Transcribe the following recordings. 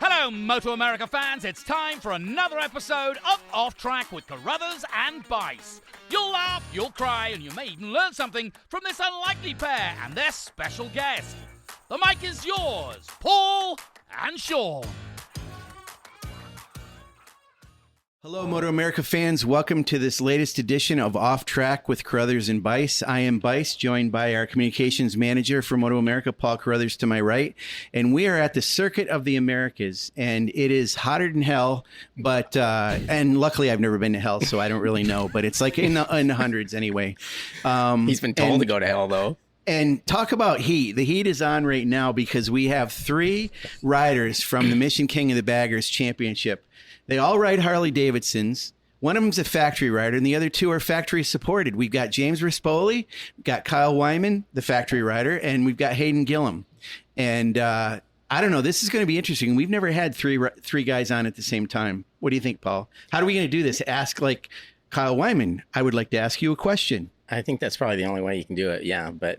Hello, MotoAmerica fans. It's time for another episode of Off Track with Carruthers and Bice. You'll laugh, you'll cry, and you may even learn something from this unlikely pair and their special guest. The mic is yours, Paul and Sean. Hello, MotoAmerica fans. Welcome to this latest edition of Off Track with Carruthers and Bice. I am Bice, joined by our communications manager for MotoAmerica, Paul Carruthers, to my right. And we are at the Circuit of the Americas, and it is hotter than hell. But and luckily, I've never been to hell, so I don't really know. But it's like in the hundreds anyway. He's been told to go to hell, though. And talk about heat. The heat is on right now because we have three riders from the Mission King of the Baggers Championship. They all ride Harley Davidsons. One of them's a factory rider, and the other two are factory supported. We've got James Rispoli, we've got Kyle Wyman, the factory rider, and we've got Hayden Gillim. And I don't know, this is going to be interesting. We've never had three guys on at the same time. What do you think, Paul? How are we going to do this? Ask like Kyle Wyman, I would like to ask you a question. I think that's probably the only way you can do it, yeah. But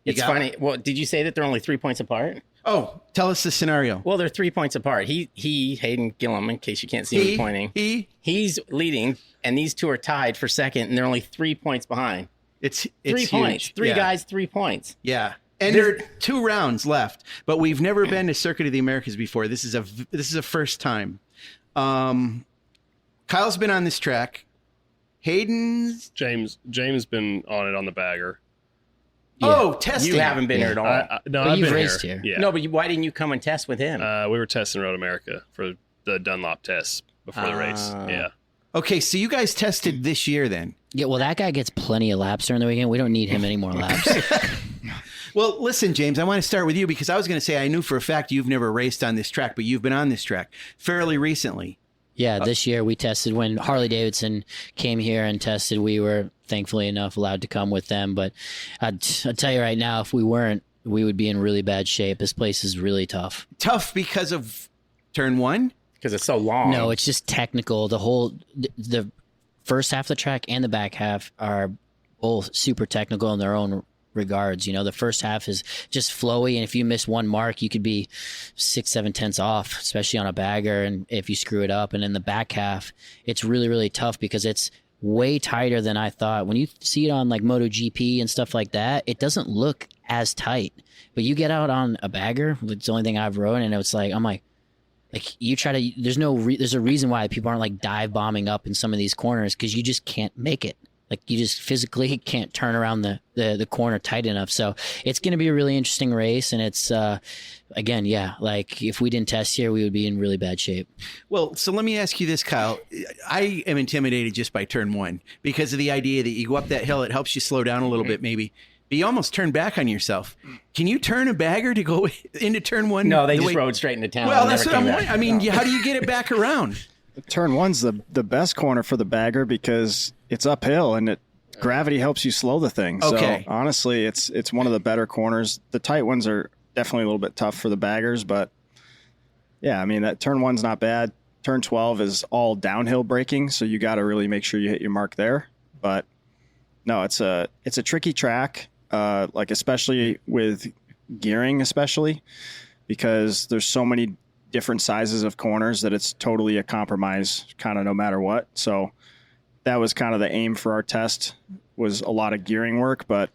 it's funny. Well, did you say that they're only 3 points apart? Oh, tell us the scenario. Well, they're 3 points apart. Hayden Gillim, in case you can't see me pointing. He's leading, and these two are tied for second, and they're only 3 points behind. It's 3 points. Three guys, 3 points. Yeah. And there are 2 rounds left, but we've never been to Circuit of the Americas before. This is a first time. Kyle's been on this track. Hayden's James been on it on the bagger. Yeah. Oh, testing. You haven't been here at all. No, I've been raced here. here. Yeah. No, but why didn't you come and test with him? We were testing MotoAmerica for the Dunlop tests before the race. Yeah. Okay, so you guys tested this year then? Yeah, well, that guy gets plenty of laps during the weekend. We don't need him any more laps. Well, listen, James, I want to start with you because I was going to say I knew for a fact you've never raced on this track, but you've been on this track fairly recently. Yeah, this year we tested when Harley Davidson came here and tested. We were thankfully enough allowed to come with them. But I'll tell you right now, if we weren't, we would be in really bad shape. This place is really tough. Tough because of turn one? Because it's so long. No, it's just technical. The first half of the track and the back half are both super technical in their own regards. You know, the first half is just flowy, and if you miss one mark, you could be 6-7 tenths off, especially on a bagger, and if you screw it up. And in the back half, it's really, really tough because it's way tighter than I thought. When you see it on like MotoGP and stuff like that, it doesn't look as tight. But you get out on a bagger, it's the only thing I've rode, and it's like, I'm like you try to, there's a reason why people aren't like dive bombing up in some of these corners, because you just can't make it. Like, you just physically can't turn around the corner tight enough. So it's going to be a really interesting race. And it's, again, yeah, like if we didn't test here, we would be in really bad shape. Well, so let me ask you this, Kyle. I am intimidated just by turn one because of the idea that you go up that hill, it helps you slow down a little bit maybe. But you almost turn back on yourself. Can you turn a bagger to go into turn one? No, they just rode straight into town. Well, that's what I'm wondering. I mean, how do you get it back around? Turn one's the best corner for the bagger because it's uphill and gravity helps you slow the thing. Okay. So honestly, it's one of the better corners. The tight ones are definitely a little bit tough for the baggers, but yeah, I mean, that turn one's not bad. Turn 12 is all downhill braking, so you got to really make sure you hit your mark there. But no, it's a tricky track, like especially with gearing, especially because there's so many different sizes of corners that it's totally a compromise kind of no matter what. So that was kind of the aim for our test, was a lot of gearing work. But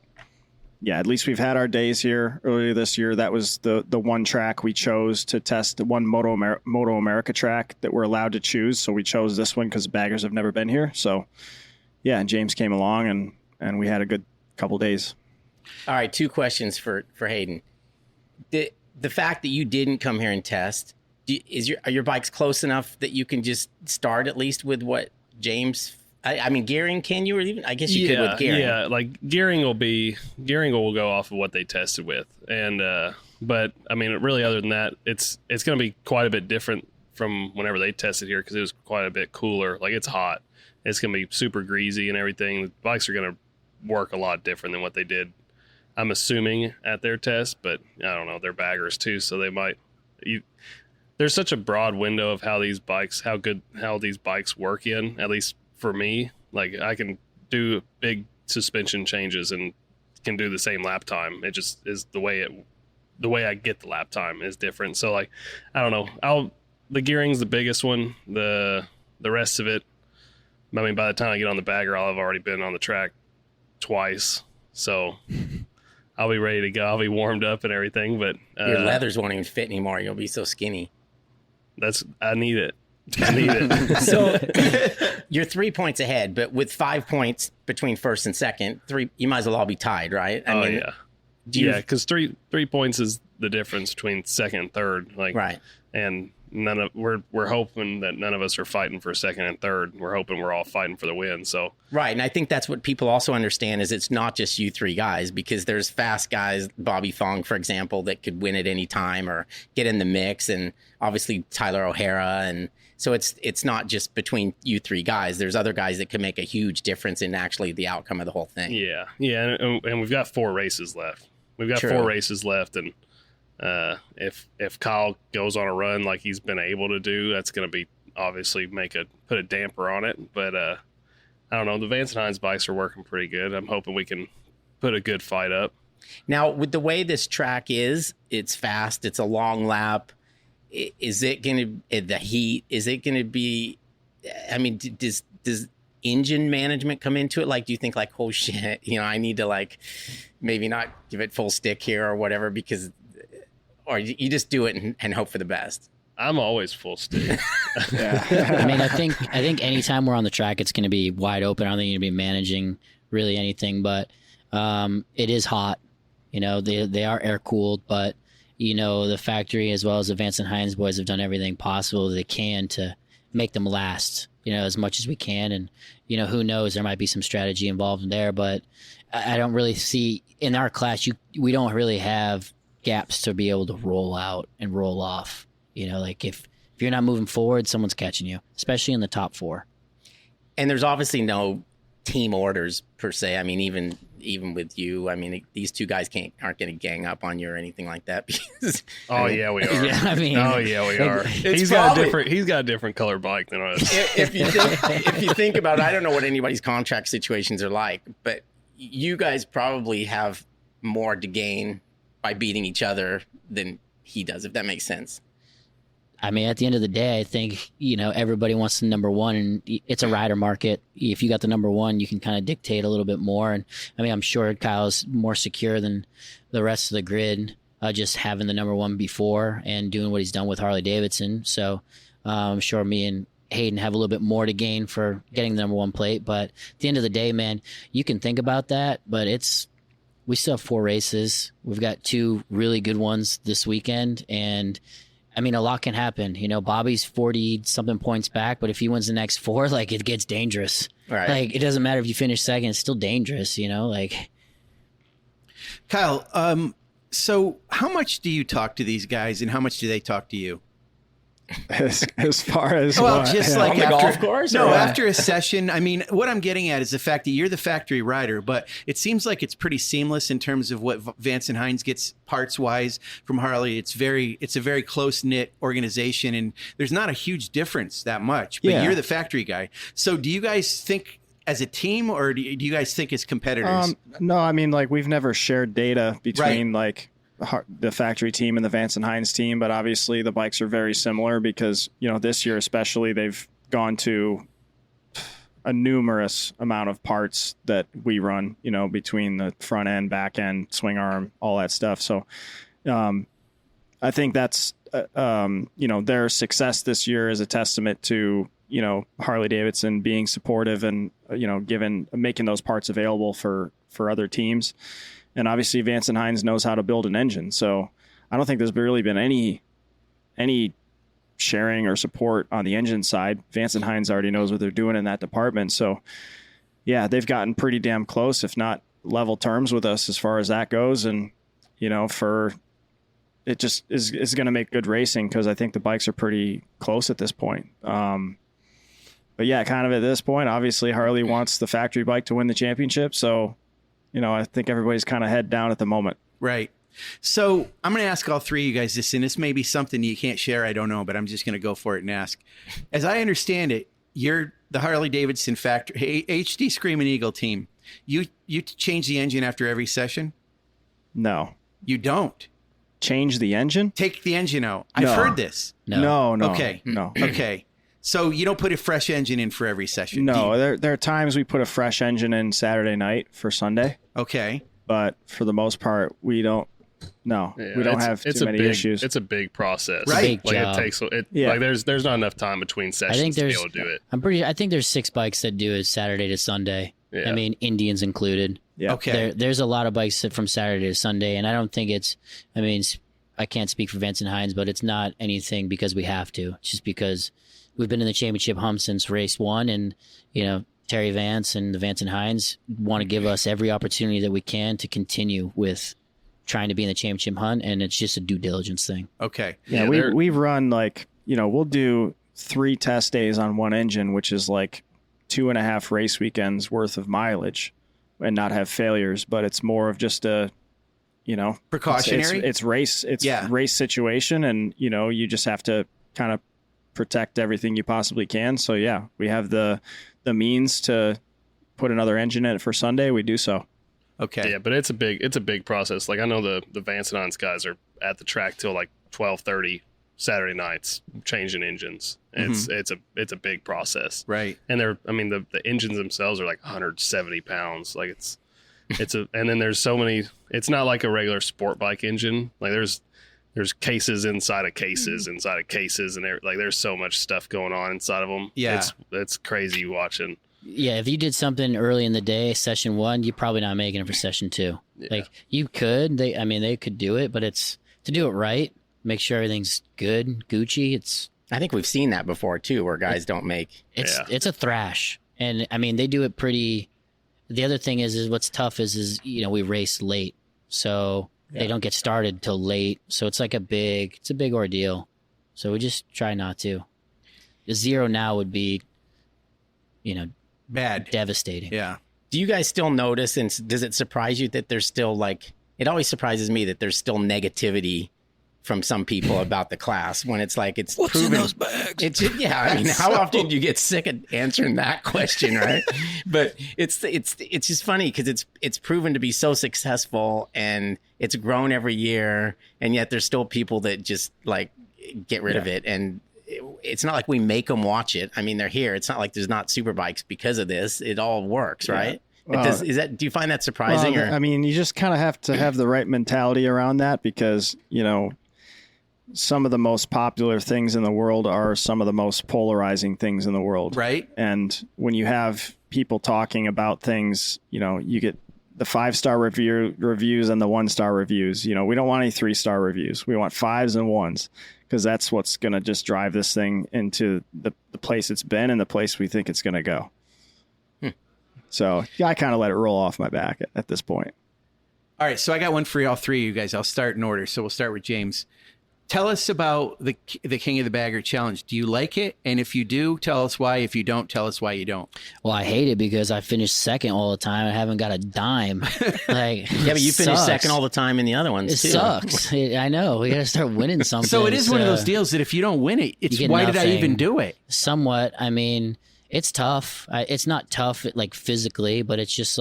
yeah, at least we've had our days here earlier this year. That was the one track we chose to test, the one MotoAmerica track that we're allowed to choose. So we chose this one because baggers have never been here. So yeah, and James came along and we had a good couple days. All right, 2 questions for Hayden. The fact that you didn't come here and test, are your bikes close enough that you can just start at least with what James? I mean, gearing, can you? Or even I guess you could with gearing. Yeah, like gearing will go off of what they tested with, and but I mean, really, other than that, it's going to be quite a bit different from whenever they tested here because it was quite a bit cooler. Like, it's hot, it's going to be super greasy and everything. The bikes are going to work a lot different than what they did, I'm assuming, at their test, but I don't know. They're baggers too, so they might. There's such a broad window of how these bikes work in. At least for me, like I can do big suspension changes and can do the same lap time. It just is the way I get the lap time is different. So like, I don't know. the gearing's the biggest one. The rest of it, I mean, by the time I get on the bagger, I'll have already been on the track twice. So I'll be ready to go. I'll be warmed up and everything. But your leathers won't even fit anymore. You'll be so skinny. I need it. I need it. So you're 3 points ahead, but with 5 points between first and second, you might as well all be tied, right? I mean, yeah, because three points is the difference between second and third. Like, right. And we're hoping that none of us are fighting for second and third. We're hoping we're all fighting for the win. So right, and I think that's what people also understand is it's not just you three guys, because there's fast guys, Bobby Fong, for example, that could win at any time or get in the mix, and obviously Tyler O'Hara, and so it's not just between you three guys. There's other guys that can make a huge difference in actually the outcome of the whole thing. Yeah, and we've got 4 races left. We've got True. 4 races left, and if Kyle goes on a run like he's been able to do, that's going to be obviously put a damper on it. But I don't know. The Vance and Hines bikes are working pretty good. I'm hoping we can put a good fight up. Now, with the way this track is, it's fast. It's a long lap. Is it going to the heat? Is it going to be? I mean, does engine management come into it? Like, do you think like, oh shit, I need to like maybe not give it full stick here or whatever, because, or you just do it and hope for the best? I'm always full stick. I mean, I think anytime we're on the track, it's going to be wide open. I don't think you're going to be managing really anything, but it is hot. They are air cooled, but the factory as well as the Vance and Hines boys have done everything possible they can to make them last, as much as we can. And, who knows, there might be some strategy involved in there, but I don't really see in our class, we don't really have gaps to be able to roll out and roll off. Like if you're not moving forward, someone's catching you, especially in the top 4. And there's obviously no team orders per se. I mean, even with you, I mean, these two guys aren't going to gang up on you or anything like that. Because, yeah, we are. Yeah, I mean, we are. He's got a different color bike than us. If you think about it, I don't know what anybody's contract situations are like, but you guys probably have more to gain by beating each other than he does, if that makes sense. I mean, at the end of the day, I think, everybody wants the number one, and it's a rider market. If you got the number one, you can kind of dictate a little bit more. And I mean, I'm sure Kyle's more secure than the rest of the grid, just having the number one before and doing what he's done with Harley Davidson. So I'm sure me and Hayden have a little bit more to gain for getting the number one plate. But at the end of the day, man, you can think about that, but we still have 4 races. We've got 2 really good ones this weekend, and I mean, a lot can happen. Bobby's 40-something points back, but if he wins the next 4, like, it gets dangerous. Right. Like, it doesn't matter if you finish second; it's still dangerous. Like. Kyle, so how much do you talk to these guys, and how much do they talk to you? As far as just like on the golf course? No, or what? after a session. I mean, what I'm getting at is the fact that you're the factory rider, but it seems like it's pretty seamless in terms of what Vance and Hines gets parts wise from Harley. It's a very close knit organization, and there's not a huge difference that much. But you're the factory guy. So do you guys think as a team, or do you guys think as competitors? No, I mean, like, we've never shared data between like the factory team and the Vance and Hines team, but obviously the bikes are very similar because, this year especially, they've gone to a numerous amount of parts that we run, between the front end, back end, swing arm, all that stuff. So I think that's, their success this year is a testament to, Harley Davidson being supportive and, making those parts available for other teams. And obviously Vance and Hines knows how to build an engine. So I don't think there's really been any sharing or support on the engine side. Vance and Hines already knows what they're doing in that department. So yeah, they've gotten pretty damn close, if not level terms with us as far as that goes. And, it just is going to make good racing because I think the bikes are pretty close at this point. But yeah, kind of at this point, obviously Harley wants the factory bike to win the championship. So, I think everybody's kind of head down at the moment. Right. So I'm going to ask all 3 of you guys this, and this may be something you can't share. I don't know, but I'm just going to go for it and ask. As I understand it, you're the Harley Davidson factory HD Screaming Eagle team. You change the engine after every session? No. You don't? change the engine? Take the engine out. I've heard this. No. Okay. No. Okay. So you don't put a fresh engine in for every session? No, there are times we put a fresh engine in Saturday night for Sunday. Okay. But for the most part, we don't. No, Yeah, we don't have too many issues. It's a big process, Right. Big job. It takes like there's not enough time between sessions to be able to do it. I think there's 6 bikes that do it Saturday to Sunday. Yeah. I mean, Indians included. Yeah. Okay. There's a lot of bikes that from Saturday to Sunday, and I don't think it's. I mean, I can't speak for Vance and Hines, but it's not anything because we have to. It's just because we've been in the championship hump since race 1, and Terry Vance and the Vance and Hines want to give us every opportunity that we can to continue with trying to be in the championship hunt, and it's just a due diligence thing. Okay. Yeah, we've run we'll do 3 test days on one engine, which is like 2.5 race weekends worth of mileage, and not have failures. But it's more of just a, Precautionary? It's race situation, and you just have to kind of protect everything you possibly can. So yeah, we have the means to put another engine in it for Sunday. We do so. Okay. Yeah, but it's a big process. Like I know the Vance and Hines guys are at the track till like 12:30 Saturday nights changing engines. It's a big process. Right. And the engines themselves are like 170 pounds. Like and then there's so many. It's not like a regular sport bike engine. Like there's cases inside of cases inside of cases, and there's so much stuff going on inside of them. Yeah. It's crazy watching. Yeah, if you did something early in the day, session 1, you're probably not making it for session 2. Yeah. Like you could, they could do it, but it's to do it right, make sure everything's good, Gucci. I think we've seen that before too, where guys don't make. It's a thrash, and I mean they do it pretty. The other thing is what's tough is we race late, so they don't get started till late, so it's like a big ordeal. So we just try not to. The 0 now would be, Bad. devastating. Yeah. Do you guys still notice, and does it surprise you that there's still it always surprises me that there's still negativity from some people about the class when it's like it's What's proven, in those bags? I mean, how often do you get sick of answering that question, right? But it's just funny because it's proven to be so successful and it's grown every year, and yet there's still people that just get rid of it, and it's not like we make them watch it. I mean, they're here. It's not like there's not super bikes because of this. It all works, right? Well, do you find that surprising? Well, I mean, you just kind of have to have the right mentality around that because, some of the most popular things in the world are some of the most polarizing things in the world. Right. And when you have people talking about things, you get the 5-star reviews and the 1-star reviews. We don't want any 3-star reviews. We want 5s and 1s because that's what's going to just drive this thing into the place it's been and the place we think it's going to go. So yeah, I kind of let it roll off my back at this point. All right. So I got one for all 3 of you guys. I'll start in order. So we'll start with James. Tell us about the King of the Bagger Challenge. Do you like it? And if you do, tell us why. If you don't, tell us why you don't. Well, I hate it because I finish second all the time. I haven't got a dime. Yeah, but you finish second all the time in the other ones too. It sucks. I know. We got to start winning something. So it is one of those deals that if you don't win it, it's why did I even do it? Somewhat. I mean, it's tough. It's not tough physically, but it's just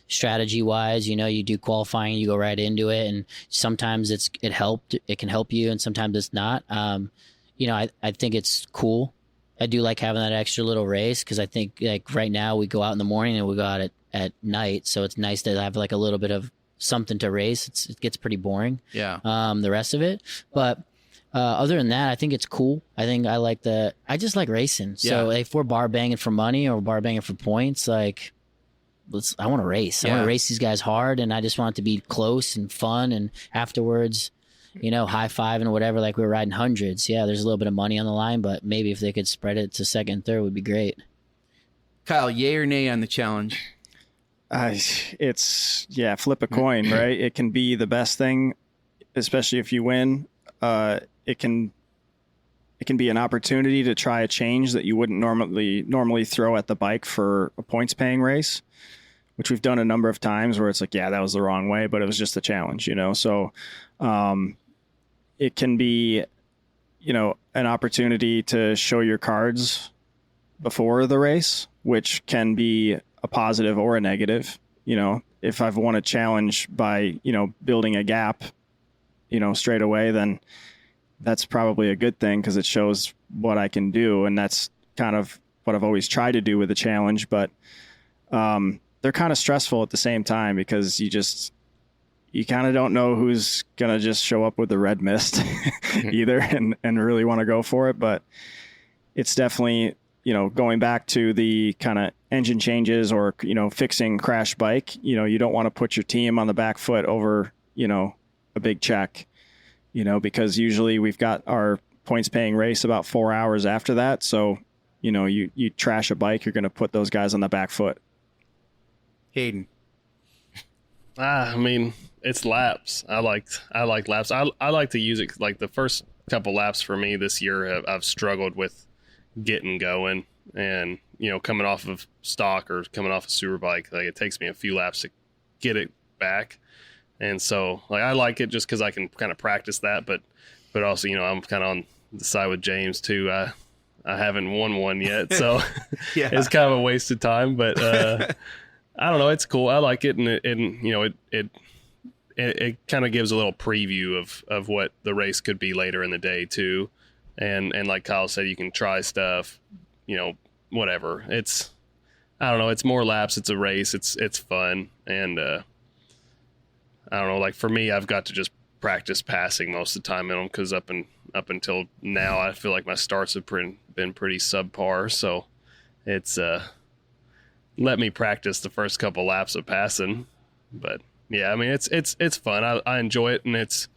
strategy wise, you do qualifying, you go right into it, and sometimes it can help you, and sometimes it's not. I think it's cool. I do like having that extra little race because I think right now we go out in the morning and we go out at night, so it's nice to have a little bit of something to race. It gets pretty boring. Yeah. The rest of it, but other than that, I think it's cool. I just like racing. So if we're bar banging for money or bar banging for points, I want to race. I want to race these guys hard, and I just want it to be close and fun. And afterwards, high five and whatever, like we were riding hundreds. Yeah, there's a little bit of money on the line, but maybe if they could spread it to second and third would be great. Kyle, yay or nay on the challenge? Flip a coin, right? It can be the best thing, especially if you win. It can be an opportunity to try a change that you wouldn't normally throw at the bike for a points paying race, which we've done a number of times where it's that was the wrong way, but it was just a challenge, So it can be, an opportunity to show your cards before the race, which can be a positive or a negative. If I've won a challenge by, building a gap straight away, then that's probably a good thing because it shows what I can do. And that's kind of what I've always tried to do with the challenge. But they're kind of stressful at the same time because you kind of don't know who's going to just show up with the red mist either and really want to go for it. But it's definitely, going back to the kind of engine changes or, fixing crash bike, you don't want to put your team on the back foot over, a big check, because usually we've got our points paying race about 4 hours after that. So, you trash a bike, you're going to put those guys on the back foot. Hayden. I mean, it's laps. I like laps. I like to use it. Like the first couple laps for me this year, I've struggled with getting going, and coming off of stock or coming off a super bike, like it takes me a few laps to get it back. And so like I like it just because I can kind of practice that, but also I'm kind of on the side with James too. I haven't won one yet, so Yeah. it's kind of a waste of time. But I don't know, it's cool. I like it, and it kind of gives a little preview of what the race could be later in the day too. And like Kyle said, you can try stuff, whatever. I don't know, it's more laps, it's a race, it's fun. And I don't know, like for me, I've got to just practice passing most of the time in them because up until now, I feel like my starts have been pretty subpar. So it's let me practice the first couple laps of passing. But yeah, I mean, it's fun. I enjoy it, and it's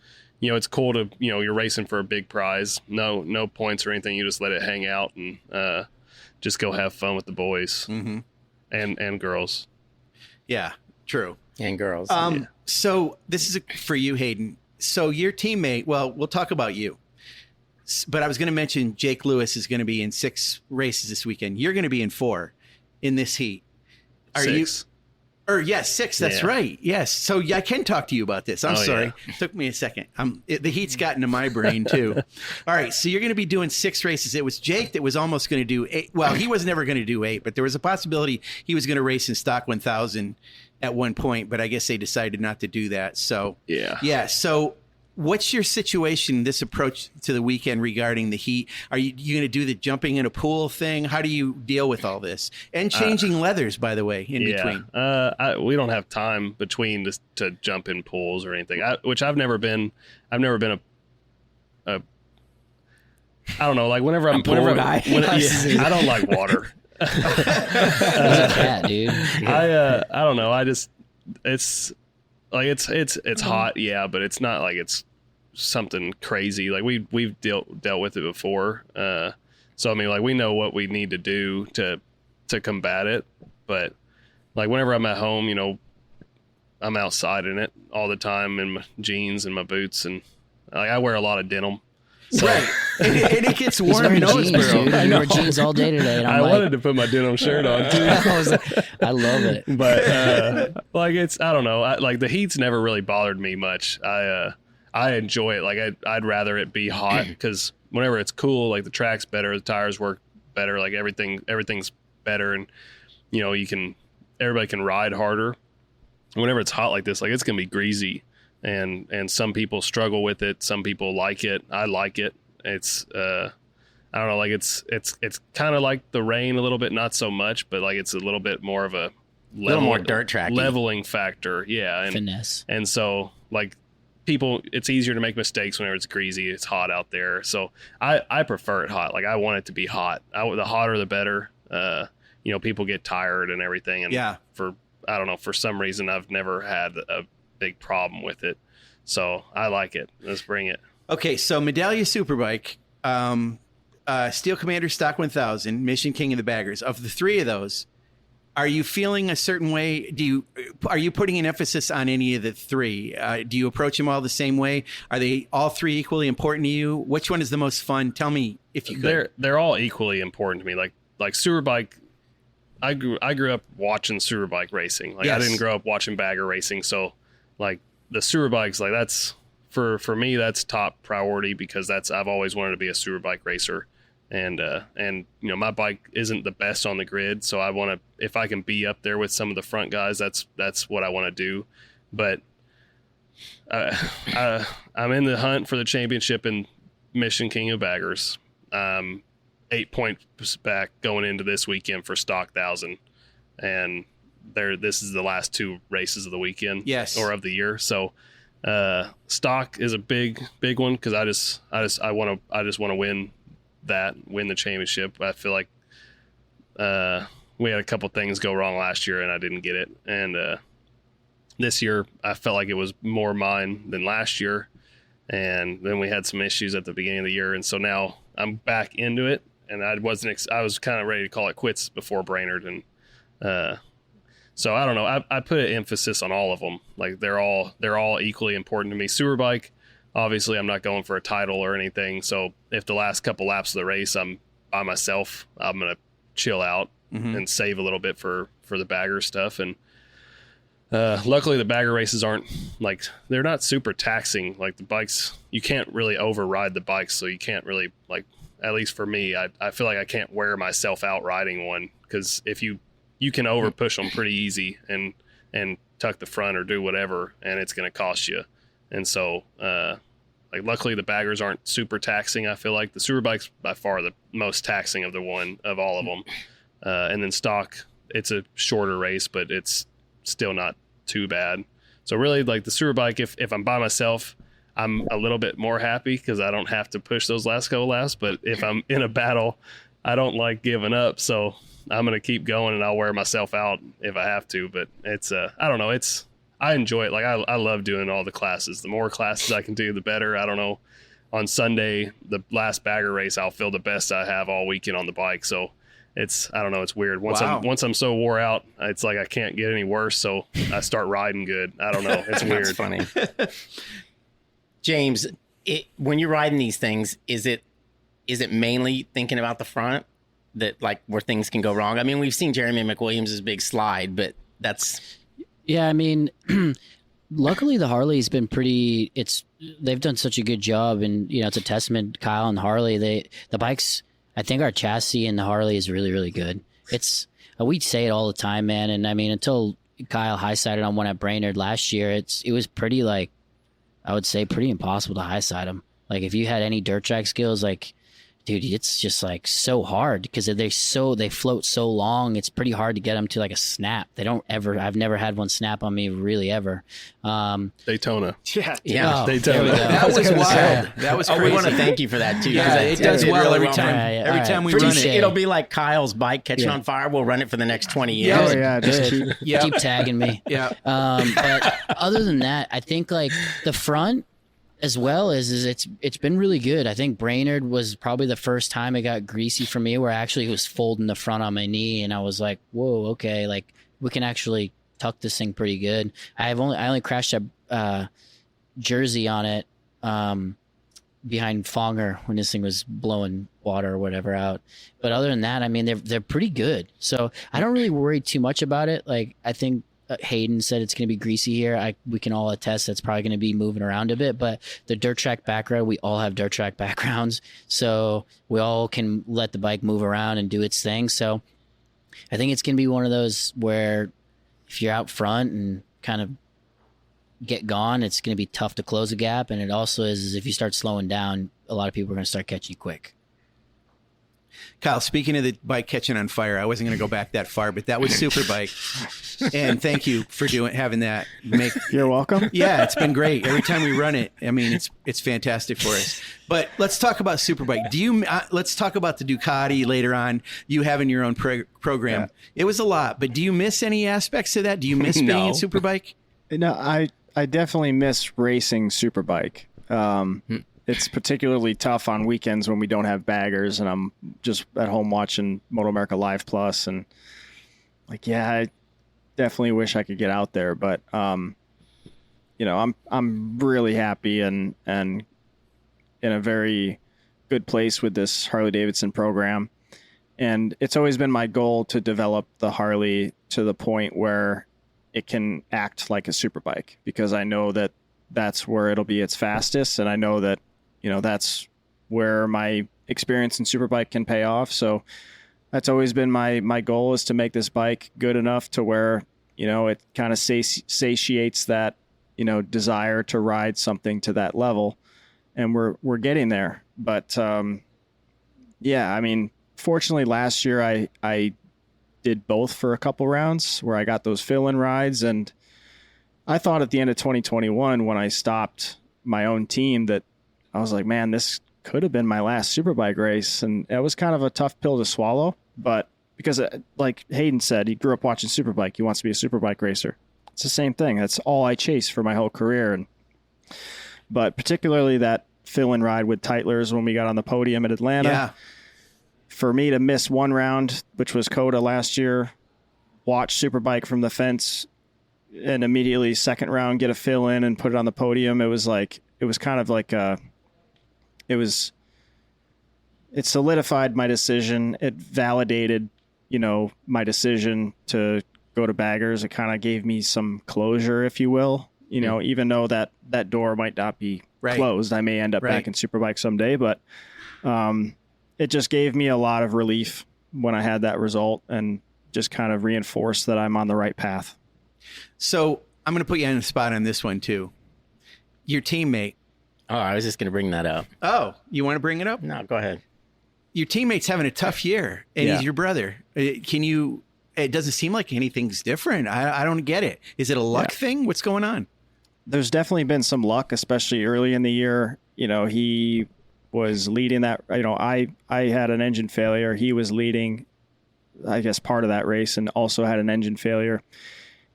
cool to, you're racing for a big prize. No points or anything. You just let it hang out and just go have fun with the boys and girls. Yeah, true. And girls. So this is for you, Hayden. So your teammate, well, we'll talk about you. But I was going to mention Jake Lewis is going to be in 6 races this weekend. You're going to be in 4 in this heat. Are 6. you? Yes, 6. That's right. Yes. So I can talk to you about this. I'm sorry. Yeah. It took me a second. The heat's gotten to my brain too. All right. So you're going to be doing 6 races. It was Jake that was almost going to do 8. Well, he was never going to do 8, but there was a possibility he was going to race in stock 1000 at one point, but I guess they decided not to do that. So yeah. So what's your situation, this approach to the weekend regarding the heat? Are you going to do the jumping in a pool thing? How do you deal with all this? And changing leathers, by the way, in between. We don't have time between to jump in pools or anything, which I've never been a I don't know, like whenever I'm guy. I don't like water. He's a cat, dude. I don't know. It's like it's hot, yeah, but it's not like it's something crazy. Like we've dealt with it before. So I mean, like we know what we need to do to combat it. But like whenever I'm at home, I'm outside in it all the time in my jeans and my boots, and like I wear a lot of denim. So. Right. And it gets He's warm wearing in jeans, Owensboro. dude. You wear jeans all day today. And I wanted to put my denim shirt on too. I love it. But like I don't know. Like the heat's never really bothered me much. I enjoy it. Like I'd rather it be hot because whenever it's cool, like the track's better, the tires work better, like everything's better, and everybody can ride harder. Whenever it's hot like this, like it's gonna be greasy. And some people struggle with it. Some people like it. I like it. It's I don't know. Like it's kind of like the rain a little bit, not so much, but like it's a little bit more of a little more dirt tracky leveling factor. Yeah, and finesse. And so like people, it's easier to make mistakes whenever it's greasy. It's hot out there. So I prefer it hot. Like I want it to be hot. The hotter the better. People get tired and everything. And I don't know, for some reason I've never had a big problem with it, so I like it. Let's bring it. Okay, so Medallia Superbike, Steel Commander Stock 1000, Mission King of the Baggers. Of the 3 of those, are you feeling a certain way? Are you putting an emphasis on any of the 3? Do you approach them all the same way? Are they all 3 equally important to you? Which one is the most fun? Tell me if you could. They're all equally important to me. Like Superbike, I grew up watching Superbike racing. Like I didn't grow up watching bagger racing, so like the Superbikes, like that's for me, that's top priority because I've always wanted to be a Superbike racer, and my bike isn't the best on the grid, so I want to, if I can be up there with some of the front guys, that's what I want to do. But I'm in the hunt for the championship in Mission King of Baggers. 8 points back going into this weekend for Stock 1000, and this is the last 2 races of the weekend, yes, or of the year. So Stock is a big one because I just want to win the championship. I feel like we had a couple things go wrong last year and I didn't get it, and this year I felt like it was more mine than last year, and then we had some issues at the beginning of the year, and so now I'm back into it, and I was kind of ready to call it quits before Brainerd, and so I don't know. I put an emphasis on all of them. Like they're all equally important to me. Superbike, obviously, I'm not going for a title or anything. So if the last couple laps of the race I'm by myself, I'm gonna chill out and save a little bit for the bagger stuff. And luckily, the bagger races aren't they're not super taxing. Like the bikes, you can't really override the bikes, so you can't really At least for me, I feel like I can't wear myself out riding one, because if you can over push them pretty easy and tuck the front or do whatever, and it's going to cost you. And so, luckily the baggers aren't super taxing. I feel like the Superbike's by far the most taxing of all of them. And then Stock, it's a shorter race, but it's still not too bad. So really, the Superbike, if I'm by myself, I'm a little bit more happy because I don't have to push those last couple laps. But if I'm in a battle, I don't like giving up. So I'm going to keep going, and I'll wear myself out if I have to. But it's, I don't know. I enjoy it. I love doing all the classes. The more classes I can do, the better. I don't know. On Sunday, the last bagger race, I'll feel the best I have all weekend on the bike. So I don't know. It's weird. Once I'm so wore out, it's like I can't get any worse. So I start riding good. I don't know. It's weird. That's funny. James, when you're riding these things, is it mainly thinking about the front, that where things can go wrong? I mean, we've seen Jeremy McWilliams' big slide, but that's... Yeah, I mean, luckily the Harley's been they've done such a good job, and, it's a testament, Kyle and Harley. The bikes, I think our chassis and the Harley is really, really good. We say it all the time, man, and I mean, until Kyle high-sided on one at Brainerd last year, it was pretty, I would say pretty impossible to high-side them. If you had any dirt track skills, dude, it's just so hard because they float so long. It's pretty hard to get them to a snap. I've never had one snap on me really ever. Daytona. Yeah. Daytona. That was wild. That was crazy. We want to thank you for that too. Yeah, it does well really every time. Every time we run it. It'll be like Kyle's bike catching on fire. We'll run it for the next 20 years. Oh yeah, just keep tagging me. Yeah. But other than that, I think the front, as well is it's been really good. I think Brainerd was probably the first time it got greasy for me, where I actually was folding the front on my knee, and I was like, whoa, okay, we can actually tuck this thing pretty good. I only crashed a Jersey on it behind Fonger when this thing was blowing water or whatever out. But other than that, I mean, they're pretty good. So I don't really worry too much about it. I think Hayden said it's going to be greasy here. We can all attest that's probably going to be moving around a bit, but the dirt track background, we all have dirt track backgrounds, so we all can let the bike move around and do its thing. So I think it's going to be one of those where if you're out front and kind of get gone, it's going to be tough to close a gap. And it also is if you start slowing down, a lot of people are going to start catching you quick. Kyle, speaking of the bike catching on fire, I wasn't going to go back that far, but that was Superbike. And thank you for having that. You're welcome. Yeah, it's been great. Every time we run it, I mean, it's fantastic for us. But let's talk about Superbike. Let's talk about the Ducati later on, you having your own program. Yeah. It was a lot, but do you miss any aspects of that? Do you miss being in Superbike? No, I definitely miss racing Superbike. It's particularly tough on weekends when we don't have baggers and I'm just at home watching MotoAmerica Live Plus, and I definitely wish I could get out there, but I'm really happy and in a very good place with this Harley Davidson program, and it's always been my goal to develop the Harley to the point where it can act like a Superbike, because I know that that's where it'll be its fastest, and I know that that's where my experience in Superbike can pay off. So that's always been my goal, is to make this bike good enough to where, it kind of satiates that desire to ride something to that level, and we're getting there. But yeah, I mean, fortunately last year I did both for a couple rounds where I got those fill-in rides, and I thought at the end of 2021 when I stopped my own team that I was like, man, this could have been my last Superbike race, and it was kind of a tough pill to swallow. But because, like Hayden said, he grew up watching Superbike. He wants to be a Superbike racer. It's the same thing. That's all I chased for my whole career. But particularly that fill-in ride with Teitlers when we got on the podium at Atlanta. Yeah. For me to miss one round, which was Coda last year, watch Superbike from the fence, and immediately second round get a fill-in and put it on the podium. It solidified my decision. It validated, my decision to go to baggers. It kind of gave me some closure, if you will, even though that door might not be closed. I may end up back in Superbike someday, but it just gave me a lot of relief when I had that result and just kind of reinforced that I'm on the right path. So I'm going to put you on the spot on this one too. Your teammate. Oh, I was just going to bring that up. Oh, you want to bring it up? No, go ahead. Your teammate's having a tough year, and he's your brother. It doesn't seem like anything's different. I don't get it. Is it a luck thing? What's going on? There's definitely been some luck, especially early in the year. He was leading that. I had an engine failure. He was leading, I guess, part of that race and also had an engine failure.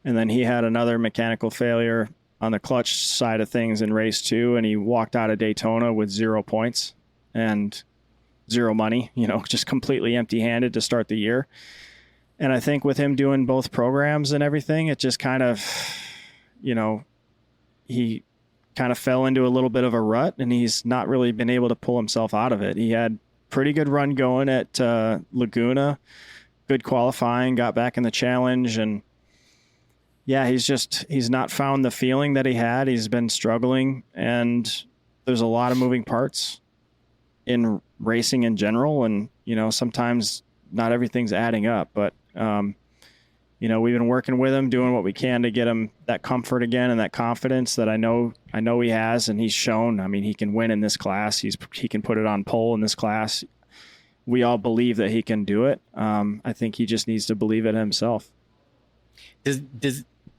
And then he had another mechanical failure on the clutch side of things in race 2, and he walked out of Daytona with 0 points and 0 money, just completely empty-handed to start the year. And I think with him doing both programs and everything, it just kind of, he kind of fell into a little bit of a rut, and he's not really been able to pull himself out of it. He had pretty good run going at Laguna, good qualifying, got back in the challenge, and yeah, he's not found the feeling that he had. He's been struggling, and there's a lot of moving parts in racing in general. And, sometimes not everything's adding up, but, we've been working with him, doing what we can to get him that comfort again and that confidence that I know he has. And he's shown, he can win in this class. He can put it on pole in this class. We all believe that he can do it. I think he just needs to believe it himself. Do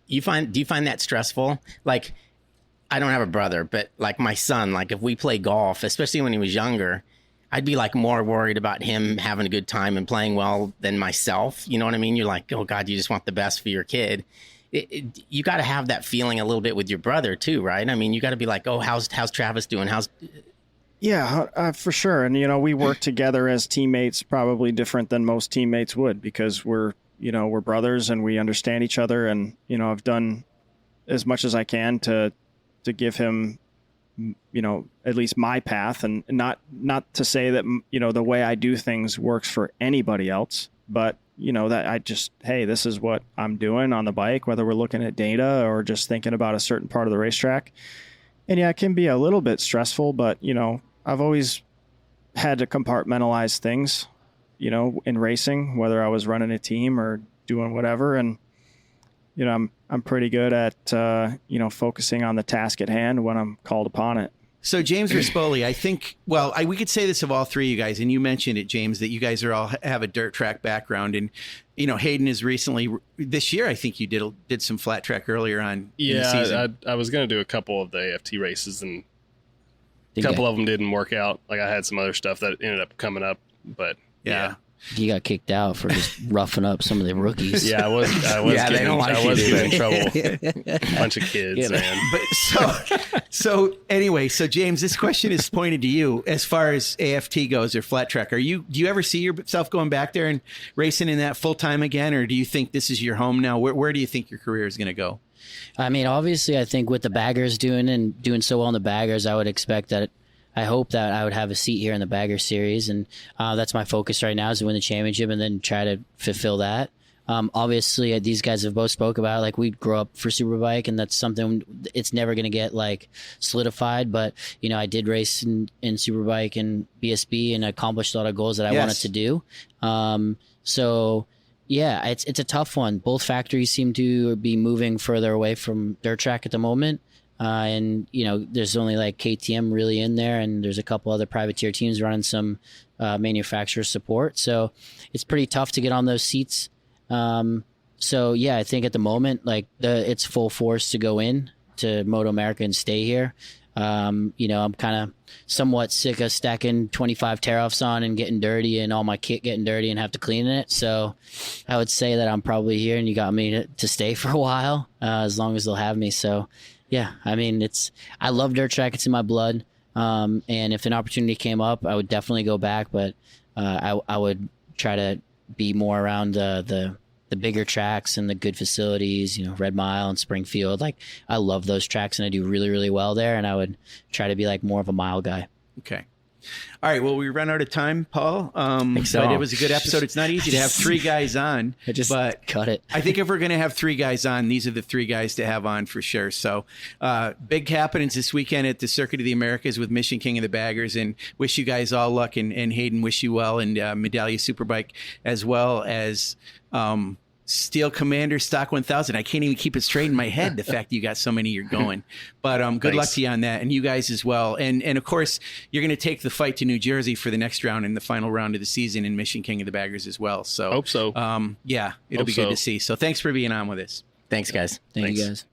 you find that stressful? Like, I don't have a brother, but like my son, like if we play golf, especially when he was younger, I'd be like more worried about him having a good time and playing well than myself. You know what I mean? You're like, oh God, you just want the best for your kid. You got to have that feeling a little bit with your brother too, right? You got to be like, oh, how's Travis doing? Yeah, for sure. And, we work together as teammates, probably different than most teammates would, because we're brothers and we understand each other. And, I've done as much as I can to give him, at least my path, and not to say that, the way I do things works for anybody else, but, that hey, this is what I'm doing on the bike, whether we're looking at data or just thinking about a certain part of the racetrack. And yeah, it can be a little bit stressful, but, I've always had to compartmentalize things, in racing, whether I was running a team or doing whatever. And, I'm pretty good at, focusing on the task at hand when I'm called upon it. So James Rispoli, I think, we could say this of all three of you guys, and you mentioned it, James, that you guys have a dirt track background. And, Hayden is recently, this year, I think you did some flat track earlier on in the season. I was going to do a couple of the AFT races, and a couple of them didn't work out. Like I had some other stuff that ended up coming up, but yeah. He got kicked out for just roughing up some of the rookies. Yeah, I was getting in trouble. Bunch of kids, man. But so anyway, James, this question is pointed to you as far as AFT goes or flat track. Do you ever see yourself going back there and racing in that full time again, or do you think this is your home now? Where do you think your career is going to go? Obviously, I think with the baggers doing so well in the baggers, I hope that I would have a seat here in the Bagger Series, and that's my focus right now, is to win the championship and then try to fulfill that. Obviously, these guys have both spoke about it. Like, we grow up for Superbike, and that's something it's never going to get solidified. But I did race in Superbike and BSB and accomplished a lot of goals that I wanted to do. So yeah, it's a tough one. Both factories seem to be moving further away from dirt track at the moment. And there's only like KTM really in there, and there's a couple other privateer teams running some manufacturer support. So it's pretty tough to get on those seats. So yeah, I think at the moment, like it's full force to go in to MotoAmerica and stay here. I'm kind of somewhat sick of stacking 25 tear-offs on and getting dirty and all my kit getting dirty and have to clean it. So I would say that I'm probably here, and you got me to stay for a while, as long as they'll have me. So yeah, I mean, I love dirt track. It's in my blood. And if an opportunity came up, I would definitely go back, but I would try to be more around the bigger tracks and the good facilities, Red Mile and Springfield. Like, I love those tracks, and I do really, really well there. And I would try to be like more of a mile guy. Okay. All right. Well, we run out of time, Paul. So. But it was a good episode. It's not easy to have 3 guys on. But cut it. I think if we're going to have 3 guys on, these are the 3 guys to have on for sure. So big happenings this weekend at the Circuit of the Americas with Mission King of the Baggers, and wish you guys all luck, and Hayden, wish you well, and Medallia Superbike, as well as Steel Commander Stock 1000. I can't even keep it straight in my head, the fact that you got so many you're going. But good luck to you on that, and you guys as well. And of course, you're going to take the fight to New Jersey for the next round and the final round of the season in Mission King of the Baggers as well. So hope so. Yeah, it'll be good to see. So thanks for being on with us. Thanks, guys. Thank you, guys.